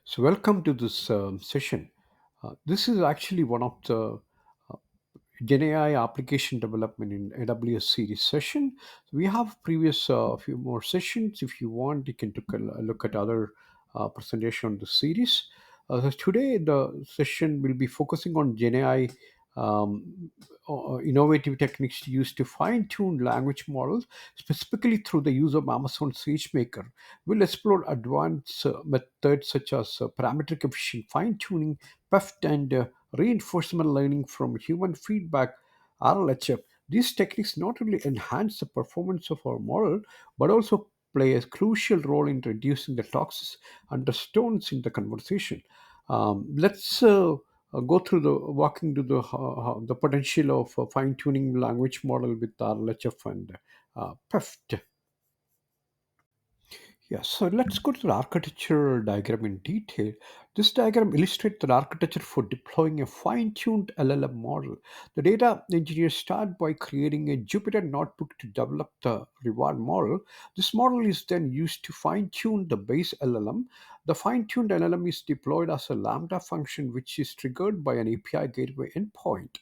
So, welcome to this session. This is actually one of the GenAI application development in AWS series session. So we have previous few more sessions. If you want, you can take a look at other presentation on the series. So today, the session will be focusing on GenAI innovative techniques used to fine-tune language models, specifically through the use of Amazon SageMaker. We'll explore advanced methods such as parametric efficient fine-tuning, PEFT, and reinforcement learning from human feedback RLHF. These techniques not only enhance the performance of our model but also play a crucial role in reducing the toxic undertones in the conversation. Let's go through the walking to the potential of fine tuning language model with RLHF and PEFT. Yeah, so let's go to the architecture diagram in detail. This diagram illustrates the architecture for deploying a fine-tuned LLM model. The data engineers start by creating a Jupyter notebook to develop the reward model. This model is then used to fine-tune the base LLM. The fine-tuned LLM is deployed as a Lambda function, which is triggered by an API gateway endpoint.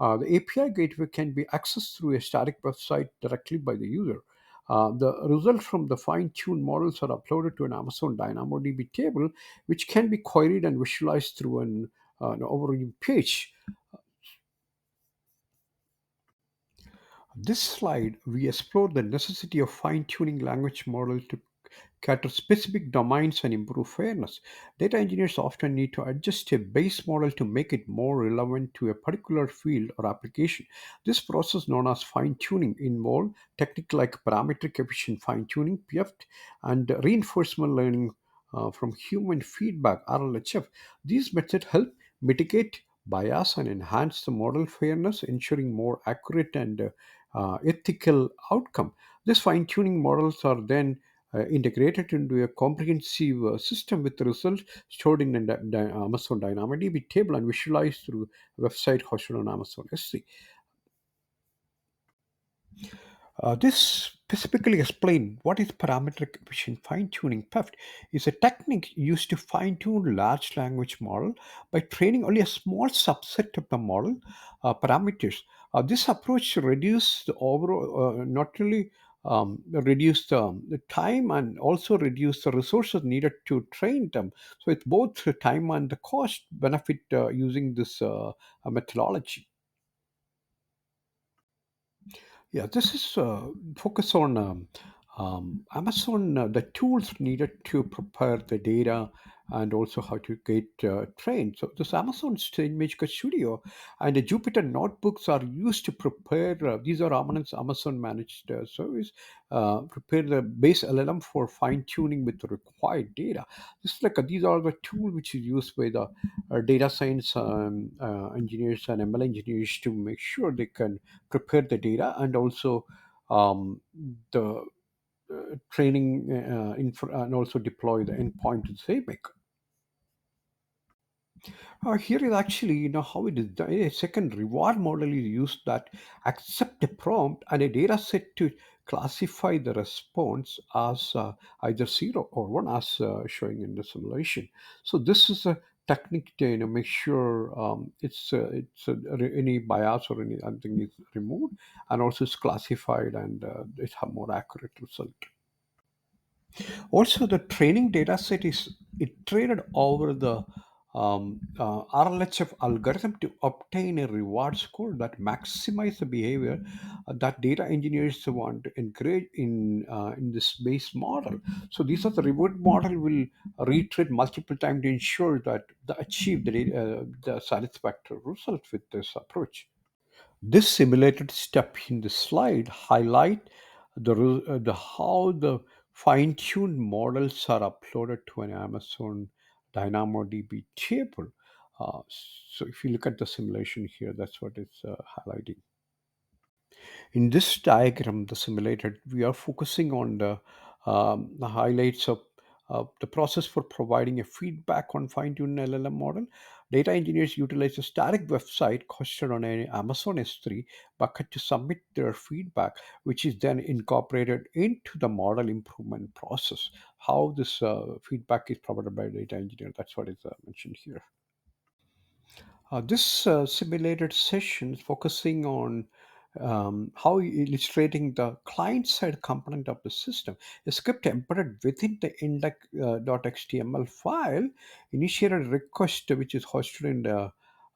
The API gateway can be accessed through a static website directly by the user. The results from the fine-tuned models are uploaded to an Amazon DynamoDB table, which can be queried and visualized through an overview page. This slide, we explore the necessity of fine-tuning language models to cater specific domains and improve fairness. Data engineers often need to adjust a base model to make it more relevant to a particular field or application. This process, known as fine tuning, involves techniques like parametric efficient fine tuning (PEFT) and reinforcement learning from human feedback (RLHF). These methods help mitigate bias and enhance the model fairness, ensuring more accurate and ethical outcome. These fine tuning models are then integrated into a comprehensive system with the results stored in Amazon DynamoDB table and visualized through a website hosted on Amazon S3. This specifically explain what is parametric efficient fine-tuning. PEFT is a technique used to fine-tune large language model by training only a small subset of the model parameters. This approach reduce the overall, not only reduce the time and also reduce the resources needed to train them. So it's both the time and the cost benefit using this methodology. Yeah, this is focus on Amazon, the tools needed to prepare the data and also how to get trained. So this Amazon SageMaker Studio and the Jupyter notebooks are used to prepare. These are Amazon managed service. Prepare the base LLM for fine tuning with the required data. This is like these are the tool which is used by the data science engineers and ML engineers to make sure they can prepare the data and also um, the training and also deploy the endpoint to SageMaker. Here is actually, how it is done. A second reward model is used that accept a prompt and a data set to classify the response as either 0 or 1 as showing in the simulation. So this is a technique to make sure any bias or anything is removed and also it's classified and it have more accurate result. Also, the training data set is iterated over the RLHF algorithm to obtain a reward score that maximize the behavior that data engineers want to encourage in this base model. So these are the reward model will reiterate multiple times to ensure that they achieve the satisfactory result with this approach. This simulated step in the slide highlight the how the fine-tuned models are uploaded to an Amazon DynamoDB table. So if you look at the simulation here, that's what it's highlighting. In this diagram, the simulated, we are focusing on the highlights of The process for providing a feedback on fine-tuned LLM model. Data engineers utilize a static website hosted on an Amazon S3 bucket to submit their feedback, which is then incorporated into the model improvement process. How this feedback is provided by data engineer, that's what is mentioned here. This simulated session is focusing on how illustrating the client-side component of the system. A script embedded within the index.html file initiated a request which is hosted in the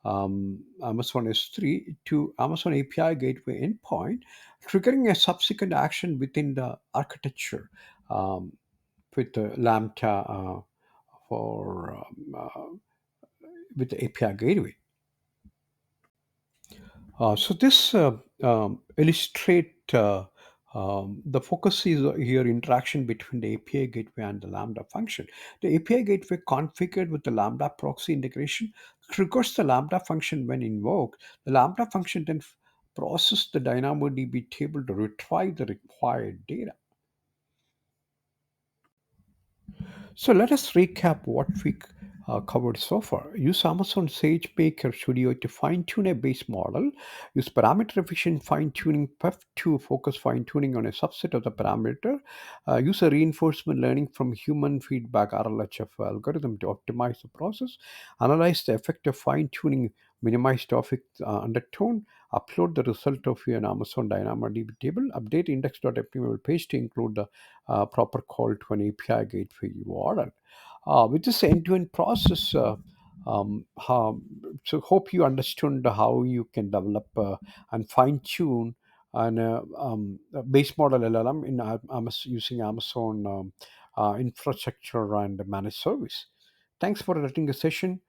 Amazon S3 to Amazon API Gateway endpoint, triggering a subsequent action within the architecture um, with the Lambda for with the API Gateway. So this illustrate the focus is here interaction between the API gateway and the Lambda function. The API gateway configured with the Lambda proxy integration triggers the Lambda function when invoked. The Lambda function then process the DynamoDB table to retrieve the required data. So let us recap what we covered so far. Use Amazon SageMaker Studio to fine-tune a base model. Use parameter-efficient fine-tuning PEFT to focus fine-tuning on a subset of the parameter. Use a reinforcement learning from human feedback RLHF algorithm to optimize the process. Analyze the effect of fine-tuning, minimize traffic undertone. Upload the result of your Amazon DynamoDB table. Update index.html page to include the proper call to an API gateway URL. With this end-to-end process, how, so hope you understood how you can develop and fine-tune an a base model LLM in using Amazon infrastructure and managed service. Thanks for attending the session.